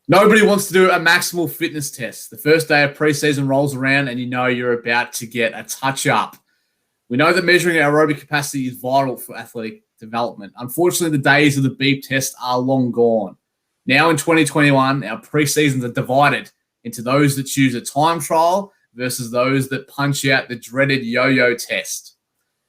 Nobody wants to do a maximal fitness test. The first day of preseason rolls around and you know you're about to get a touch-up. We know that measuring aerobic capacity is vital for athletic development. Unfortunately, the days of the beep test are long gone. Now in 2021, our preseasons are divided into those that choose a time trial versus those that punch out the dreaded yo-yo test.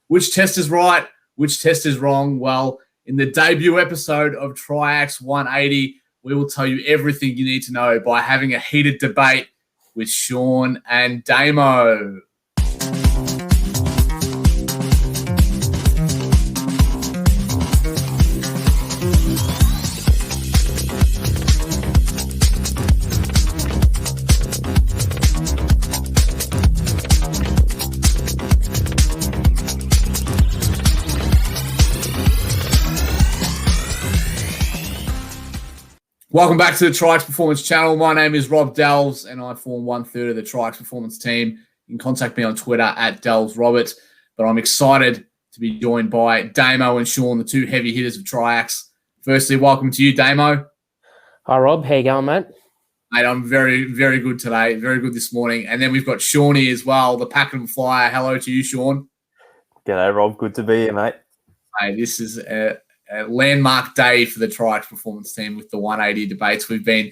Which test is right? Which test is wrong? Well, in the debut episode of TRIAX180, we will tell you everything you need to know by having a heated debate with Sean and Damo. Welcome back to the TRIAX Performance channel. My name is Rob Delves, and I form 1/3 of the TRIAX Performance team. You can contact me on Twitter at DelvesRobert. But I'm excited to be joined by Damo and Sean, the two heavy hitters of TRIAX. Firstly, welcome to you, Damo. Hi, Rob. How you going, mate? Mate, I'm very, very good today. Very good this morning. And then we've got Shawnee as well, the Packet and Flyer. Hello to you, Sean. G'day, Rob. Good to be here, mate. Hey, this is a landmark day for the TRIAX Performance team with the 180 debates. We've been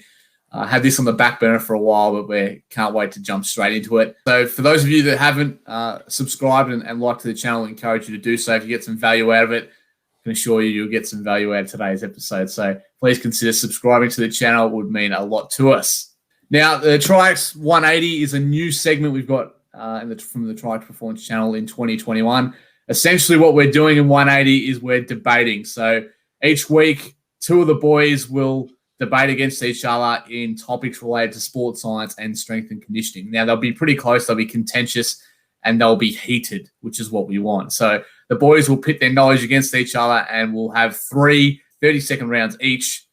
had this on the back burner for a while, but we can't wait to jump straight into it. So for those of you that haven't subscribed and liked the channel, I encourage you to do so. If you get some value out of it, I can assure you you'll get some value out of today's episode. So please consider subscribing to the channel. It would mean a lot to us. Now, the TRIAX 180 is a new segment we've got from the TRIAX Performance channel in 2021. Essentially, what we're doing in 180 is we're debating. So each week, two of the boys will debate against each other in topics related to sports science and strength and conditioning. Now, they'll be pretty close, they'll be contentious, and they'll be heated, which is what we want. So the boys will pit their knowledge against each other, and we'll have 3 30-second rounds each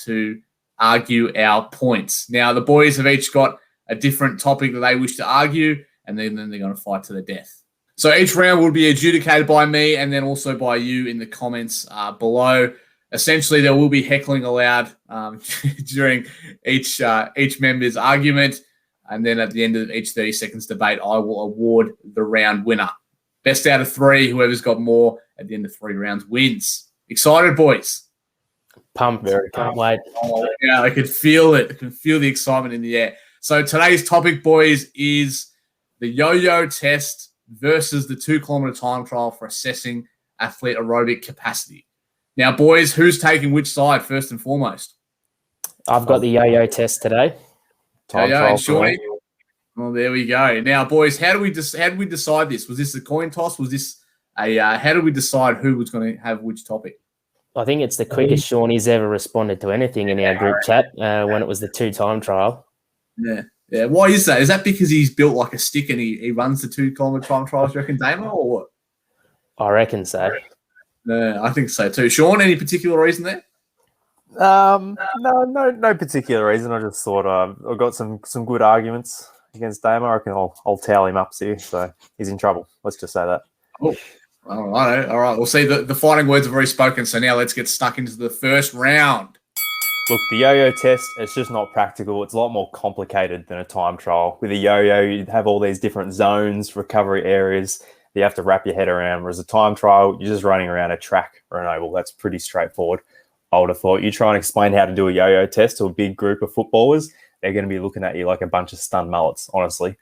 to argue our points. Now, the boys have each got a different topic that they wish to argue, and then they're going to fight to the death. So each round will be adjudicated by me and then also by you in the comments below. Essentially, there will be heckling allowed during each member's argument. And then at the end of each 30 seconds debate, I will award the round winner. Best out of 3, whoever's got more at the end of 3 rounds wins. Excited, boys? Pumped. Can't wait. Oh, yeah, I could feel it. I can feel the excitement in the air. So today's topic, boys, is the yo-yo test versus the 2-kilometer time trial for assessing athlete aerobic capacity. Now, boys, who's taking which side first and foremost? I've got the yo-yo test today. Yo-yo and Shawnee. Well, there we go. Now, boys, how do we decide this? Was this a coin toss? Was this how did we decide who was going to have which topic? I think it's the quickest Shawnee's ever responded to anything in our group chat when it was the 2-time trial. Yeah. Yeah, why is that? Is that because he's built like a stick and he runs the 2-kilometer time trials, you reckon, Damo, or what? I reckon so. Yeah, I think so too. Sean, any particular reason there? No particular reason. I just thought I've got some good arguments against Damo. I reckon I'll towel him up, see, so he's in trouble. Let's just say that. Oh, all right. We'll see. The fighting words are very spoken, so now let's get stuck into the first round. Look, the yo-yo test, it's just not practical. It's a lot more complicated than a time trial. With a yo-yo, you'd have all these different zones, recovery areas that you have to wrap your head around. Whereas a time trial, you're just running around a track or an oval. That's pretty straightforward. I would have thought you try and explain how to do a yo-yo test to a big group of footballers, they're going to be looking at you like a bunch of stunned mullets, honestly.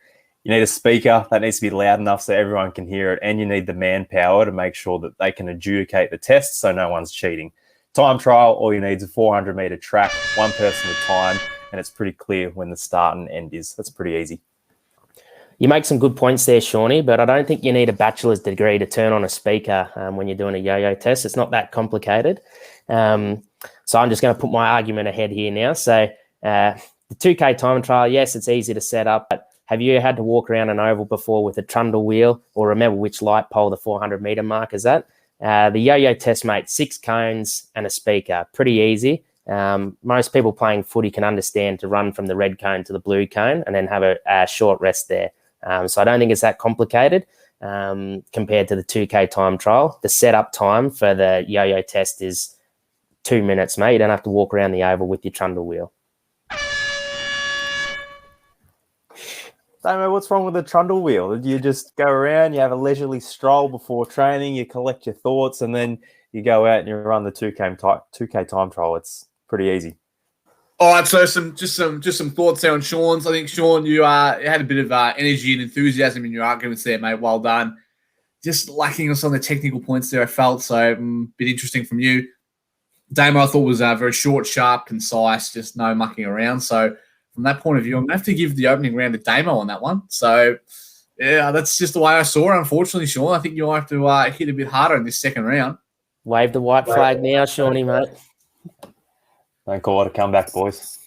You need a speaker that needs to be loud enough so everyone can hear it, and you need the manpower to make sure that they can adjudicate the test so no one's cheating. Time trial, all you need is a 400-meter track, one person at a time, and it's pretty clear when the start and end is. That's pretty easy. You make some good points there, Shawnee, but I don't think you need a bachelor's degree to turn on a speaker when you're doing a yo-yo test. It's not that complicated. So I'm just going to put my argument ahead here now. So the 2K time trial, yes, it's easy to set up, but have you had to walk around an oval before with a trundle wheel or remember which light pole the 400-meter mark is at? The yo-yo test, mate, 6 cones and a speaker. Pretty easy. Most people playing footy can understand to run from the red cone to the blue cone and then have a short rest there. So I don't think it's that complicated compared to the 2K time trial. The setup time for the yo-yo test is 2 minutes, mate. You don't have to walk around the oval with your trundle wheel. Damo, what's wrong with the trundle wheel? You just go around, you have a leisurely stroll before training, you collect your thoughts, and then you go out and you run the 2K time trial. It's pretty easy. All right, so some thoughts there on Sean's. I think, Sean, you had a bit of energy and enthusiasm in your arguments there, mate. Well done. Just lacking on some of the technical points there, I felt. So a bit interesting from you. Damo, I thought, was very short, sharp, concise, just no mucking around. So from that point of view, I'm going to have to give the opening round to Damo on that one. So, yeah, that's just the way I saw it, unfortunately, Sean. I think you'll have to hit a bit harder in this second round. Wave the white flag now, Shawnee, mate. Don't call it a comeback, boys.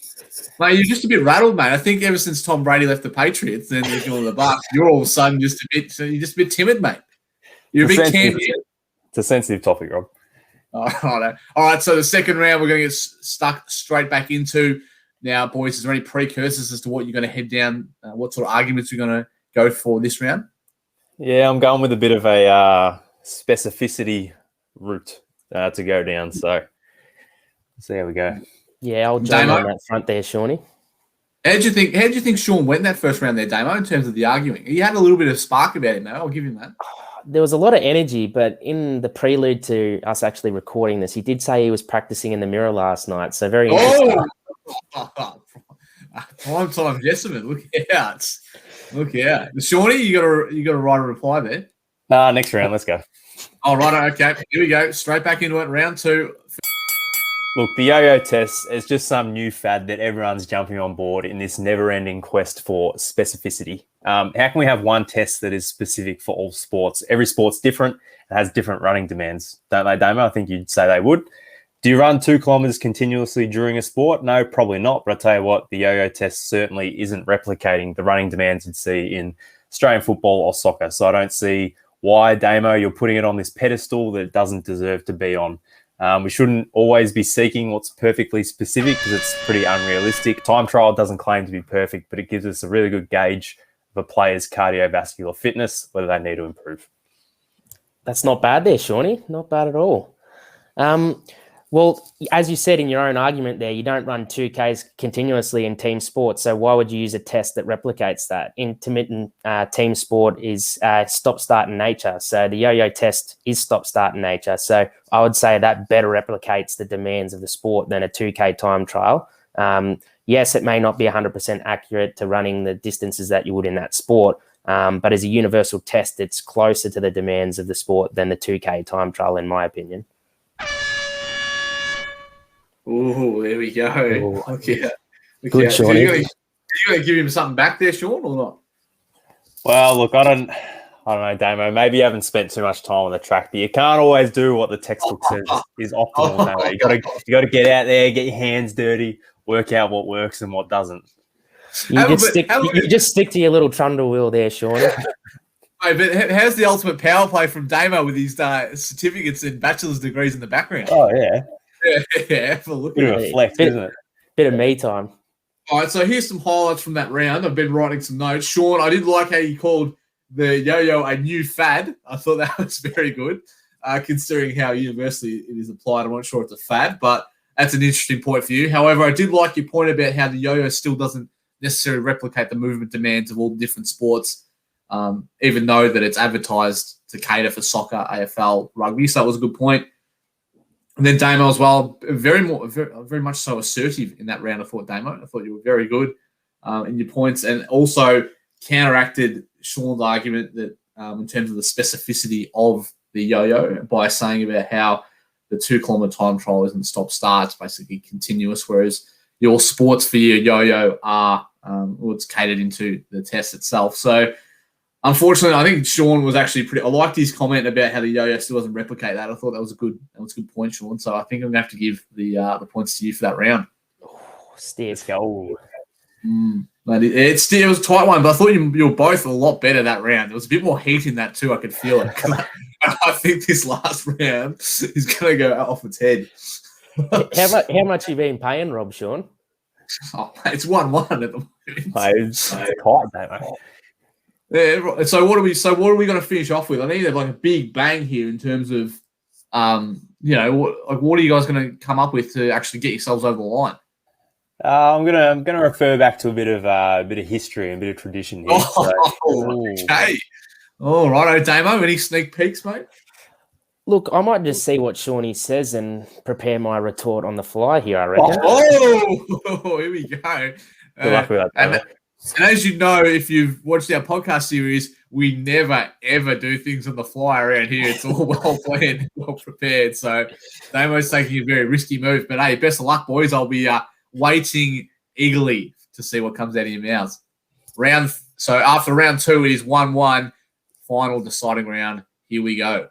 Mate, you're just a bit rattled, mate. I think ever since Tom Brady left the Patriots, then they're joining the Bucs, you're all of a sudden you're just a bit timid, mate. You're a bit Cam. It's a sensitive topic, Rob. All right, so the second round we're going to get stuck straight back into. Now, boys, is there any precursors as to what you're going to head down, what sort of arguments you're going to go for this round? Yeah, I'm going with a bit of a specificity route to go down. So how we go. Yeah, I'll join on that front there, Shawnee. How do you think Sean went in that first round there, Damo, in terms of the arguing? He had a little bit of spark about him, though. I'll give him that. There was a lot of energy, but in the prelude to us actually recording this, he did say he was practicing in the mirror last night. So very interesting. Prime time guesstimate. Look out. Shawnee, you got to write a reply there. Next round. Let's go. All right. Okay. Here we go. Straight back into it. Round two. Look, the yo-yo test is just some new fad that everyone's jumping on board in this never-ending quest for specificity. How can we have one test that is specific for all sports? Every sport's different and has different running demands, don't they, Damo? I think you'd say they would. Do you run 2 kilometers continuously during a sport? No, probably not. But I tell you what, the yo-yo test certainly isn't replicating the running demands you'd see in Australian football or soccer. So I don't see why, Damo, you're putting it on this pedestal that it doesn't deserve to be on. We shouldn't always be seeking what's perfectly specific because it's pretty unrealistic. Time trial doesn't claim to be perfect, but it gives us a really good gauge of a player's cardiovascular fitness, whether they need to improve. That's not bad there, Shawnee. Not bad at all. Well, as you said in your own argument there, you don't run 2Ks continuously in team sport. So why would you use a test that replicates that? Intermittent team sport is stop-start in nature. So the yo-yo test is stop-start in nature. So I would say that better replicates the demands of the sport than a 2K time trial. Yes, it may not be 100% accurate to running the distances that you would in that sport. But as a universal test, it's closer to the demands of the sport than the 2K time trial, in my opinion. Oh, there we go. Ooh. Okay. Good, Sean. Are you going to give him something back there, Sean, or not? Well, look, I don't know, Damo. Maybe you haven't spent too much time on the track, but you can't always do what the textbook says is optimal. Damo. You got to get out there, get your hands dirty, work out what works and what doesn't. You just stick to your little trundle wheel there, Sean. Hey, but how's the ultimate power play from Damo with his certificates and bachelor's degrees in the background? Oh, yeah. Yeah, have a look at it. Flex, isn't it? Bit of me time. All right, so here's some highlights from that round. I've been writing some notes. Sean, I did like how you called the yo-yo a new fad. I thought that was very good, considering how universally it is applied. I'm not sure it's a fad, but that's an interesting point for you. However, I did like your point about how the yo-yo still doesn't necessarily replicate the movement demands of all the different sports, even though that it's advertised to cater for soccer, AFL, rugby. So that was a good point. And then Damo as well, very much so assertive in that round. I thought, Damo, I thought you were very good in your points, and also counteracted Sean's argument that in terms of the specificity of the yo-yo by saying about how the 2 kilometer time trial isn't stop-start, it's basically continuous, whereas your sports for your yo-yo are it's catered into the test itself. So unfortunately, I think Sean was actually pretty. I liked his comment about how the yo-yo still doesn't replicate that. I thought that was a good point, Sean. So I think I'm gonna have to give the points to you for that round. Let's go. But it was a tight one, but I thought you were both a lot better that round. There was a bit more heat in that too. I could feel it. I think this last round is gonna go off its head. How much you been paying, Rob, Sean? Oh, mate, it's 1-1 at the moment. It's tight, mate. Yeah. So what are we going to finish off with? I need like a big bang here in terms of, what are you guys going to come up with to actually get yourselves over the line? I'm gonna refer back to a bit of history and a bit of tradition here. Okay. All right, Damo. Any sneak peeks, mate? Look, I might just see what Shawnee says and prepare my retort on the fly here, I reckon. Oh, here we go. Good luck with that, Damo. And as you know, if you've watched our podcast series, we never, ever do things on the fly around here. It's all well planned, well prepared. So Damo's taking a very risky move. But, hey, best of luck, boys. I'll be waiting eagerly to see what comes out of your mouths. So after round 2, it is 1-1. Final deciding round. Here we go.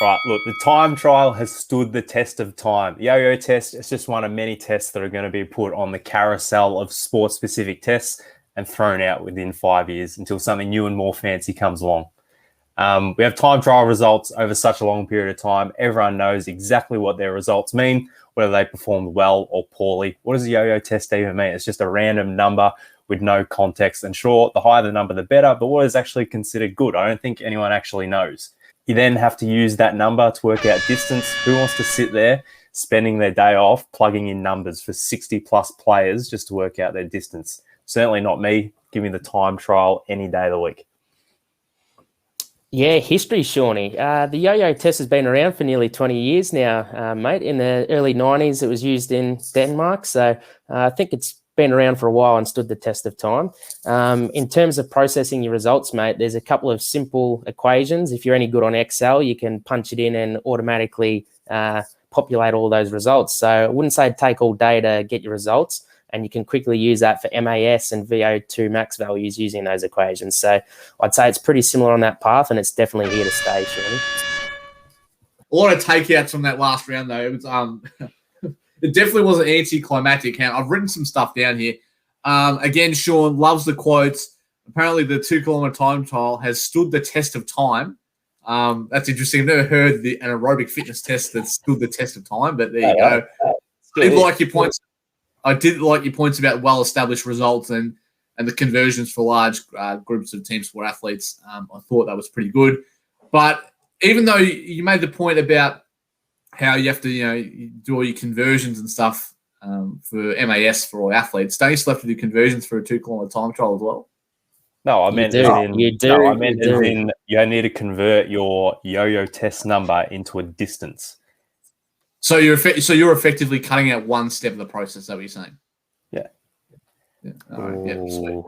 Right, look, the time trial has stood the test of time. The yo-yo test is just one of many tests that are going to be put on the carousel of sport-specific tests and thrown out within 5 years until something new and more fancy comes along. We have time trial results over such a long period of time. Everyone knows exactly what their results mean, whether they performed well or poorly. What does a yo-yo test even mean? It's just a random number with no context. And sure, the higher the number, the better. But what is actually considered good? I don't think anyone actually knows. You then have to use that number to work out distance. Who wants to sit there spending their day off plugging in numbers for 60 plus players just to work out their distance? Certainly not me. Give me the time trial any day of the week. Yeah, history, Shawnee. The yo-yo test has been around for nearly 20 years now, mate. In the early 90s, it was used in Denmark. So I think it's been around for a while and stood the test of time. In terms of processing your results, mate, there's a couple of simple equations. If you're any good on Excel, you can punch it in and automatically populate all those results. So I wouldn't say take all day to get your results, and you can quickly use that for MAS and VO2 max values using those equations. So I'd say it's pretty similar on that path, and it's definitely here to stay, Shawnee. A lot of takeouts from that last round, though. It was it definitely wasn't anticlimactic. I've written some stuff down here. Again, Sean loves the quotes. Apparently, the 2 kilometer time trial has stood the test of time. That's interesting. I've never heard an aerobic fitness test that stood the test of time, but there you go. I did like your points. I did like your points about well-established results and the conversions for large groups of team sport athletes. I thought that was pretty good. But even though you made the point about how you have to, you do all your conversions and stuff for MAS for all athletes, don't you still have to do conversions for a 2 kilometer time trial as well? No, I meant you need to convert your yo-yo test number into a distance. So you're effectively cutting out one step of the process. Is that what you're saying? Yeah. All right. Yeah. Sweet.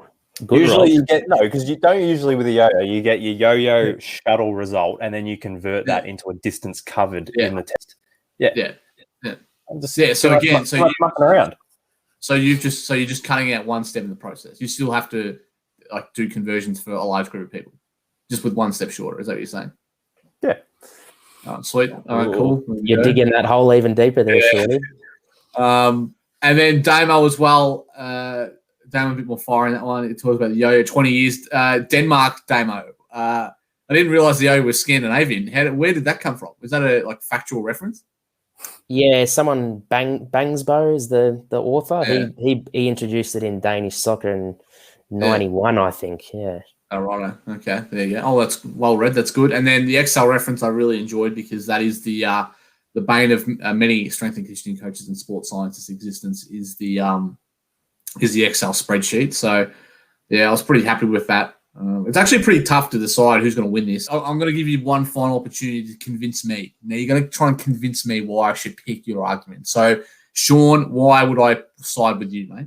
Usually you get because you don't usually with a yo-yo. You get your yo-yo shuttle result, and then you convert that into a distance covered in the test. Yeah. So again, you're just cutting out one step in the process. You still have to do conversions for a large group of people, just with one step shorter. Is that what you're saying? Yeah. Sweet. All right, cool. You're digging that hole even deeper there, Shawnee. And then Damo as well. Damo a bit more fire in that one. It talks about the yo-yo 20 years. Denmark Damo. I didn't realize the yo-yo was Scandinavian. Where did that come from? Was that a factual reference? Yeah, someone Bangsbo is the author. Yeah. He introduced it in Danish soccer in 91, I think. Yeah. Oh, right. Okay. There you go. Oh, that's well read. That's good. And then the Excel reference I really enjoyed because that is the bane of many strength and conditioning coaches and sports scientists' existence is the Excel spreadsheet. So, yeah, I was pretty happy with that. It's actually pretty tough to decide who's going to win this. I'm going to give you one final opportunity to convince me. Now, you're going to try and convince me why I should pick your argument. So, Sean, why would I side with you, mate?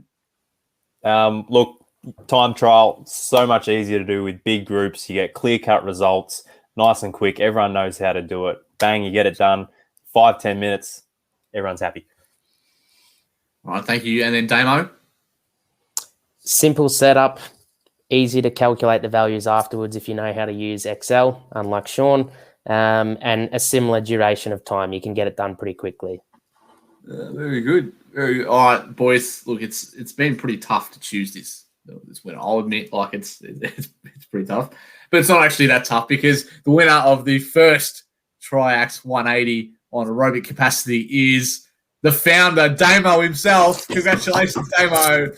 Look, time trial, so much easier to do with big groups. You get clear-cut results, nice and quick. Everyone knows how to do it. Bang, you get it done. 5-10 minutes, everyone's happy. All right, thank you. And then Damo? Simple setup, easy to calculate the values afterwards if you know how to use Excel, unlike Sean, and a similar duration of time. You can get it done pretty quickly. Very good. Very good. All right, boys. Look, it's been pretty tough to choose this winner. I'll admit, it's pretty tough, but it's not actually that tough because the winner of the first TRIAX180 on aerobic capacity is the founder, Damo himself. Congratulations, Damo.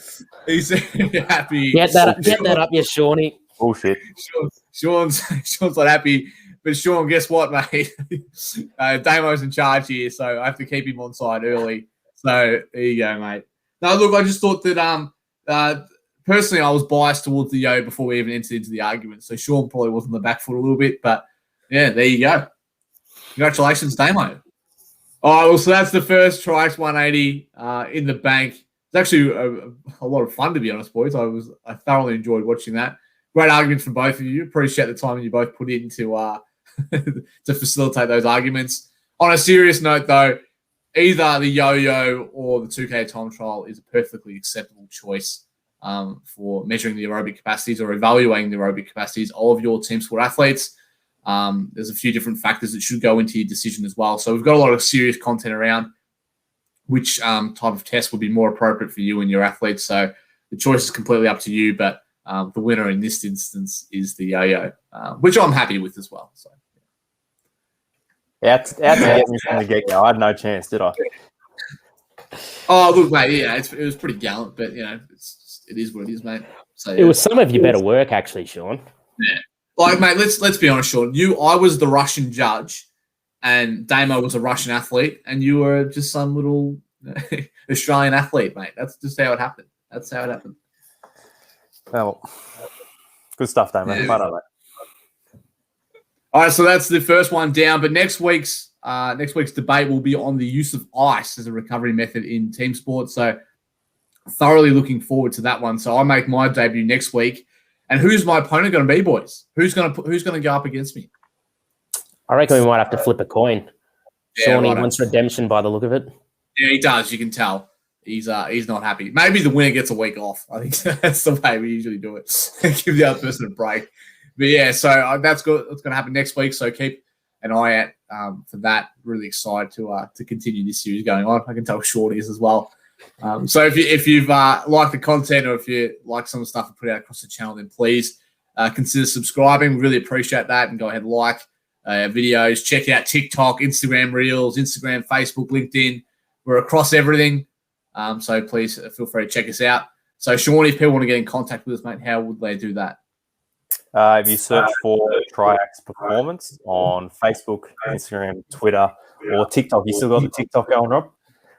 He's happy. Get that up, you Shawnee. Bullshit. Sean's not happy. But Sean, guess what, mate? Damo's in charge here, so I have to keep him on side early. So there you go, mate. No, look, I just thought that personally I was biased towards the yo before we even entered into the argument. So Sean probably was on the back foot a little bit, but yeah, there you go. Congratulations, Damo. All right, well, so that's the first TRIAX180 in the bank. It's actually a lot of fun, to be honest, boys. I thoroughly enjoyed watching that. Great arguments from both of you. Appreciate the time you both put into to facilitate those arguments. On a serious note, though, either the yo-yo or the 2K time trial is a perfectly acceptable choice for measuring the aerobic capacities or evaluating the aerobic capacities of your team sport athletes. There's a few different factors that should go into your decision as well. So we've got a lot of serious content around which type of test would be more appropriate for you and your athletes. So the choice is completely up to you, but the winner in this instance is the yo-yo, which I'm happy with as well. So. Out to get me from the get-go. I had no chance, did I? Oh, look, mate, yeah, it was pretty gallant, but, it is what it is, mate. So, yeah. It was some of your better work, actually, Sean. Yeah. Like, mate, let's be honest, Sean. I was the Russian judge, and Damo was a Russian athlete, and you were just some little Australian athlete, mate. That's just how it happened. That's how it happened. Well, good stuff, Damo. Yeah. Well done, mate. All right, so that's the first one down. But next week's debate will be on the use of ice as a recovery method in team sports. So thoroughly looking forward to that one. So I make my debut next week. And who's my opponent going to be, boys? Who's going to go up against me? I reckon we might have to flip a coin. Yeah, Shawnee right. wants redemption by the look of it. Yeah, he does. You can tell. He's not happy. Maybe the winner gets a week off. I think that's the way we usually do it. Give the other person a break. But yeah, so that's good. It's going to happen next week. So keep an eye out for that. Really excited to continue this series going on. I can tell Short is as well. So if you've liked the content, or if you like some of the stuff I put out across the channel, then please consider subscribing. Really appreciate that, and go ahead and like videos. Check out TikTok, Instagram Reels, Instagram, Facebook, LinkedIn. We're across everything. So please feel free to check us out. So Sean, if people want to get in contact with us, mate, how would they do that? If you search for TRIAX Performance on Facebook, Instagram, Twitter, or TikTok. You still got the TikTok going, Rob?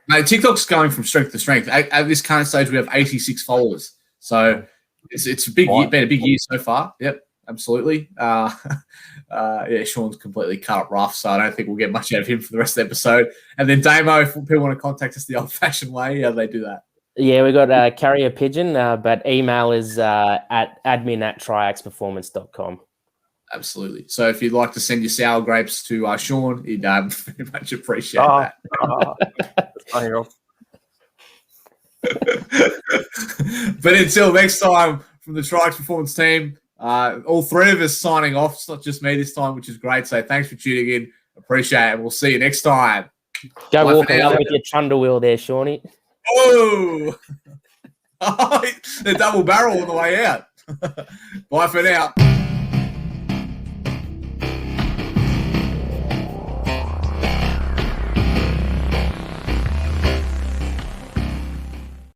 Mate, TikTok's going from strength to strength. At this current stage, we have 86 followers. So it's a big year, been a big year so far. Yep, absolutely. Yeah, Sean's completely cut up rough, so I don't think we'll get much out of him for the rest of the episode. And then Damo, if people want to contact us the old-fashioned way, how do they do that? Yeah, we got carrier pigeon, but email is at admin@triaxperformance.com. Absolutely. So if you'd like to send your sour grapes to Sean, he'd very much appreciate that. That's funny, Rob. But until next time, from the TRIAX Performance team, all three of us signing off. It's not just me this time, which is great. So thanks for tuning in. Appreciate it. We'll see you next time. Go walk around with your trundle wheel there, Shawnee. Oh, the double barrel on the way out. Bye for now.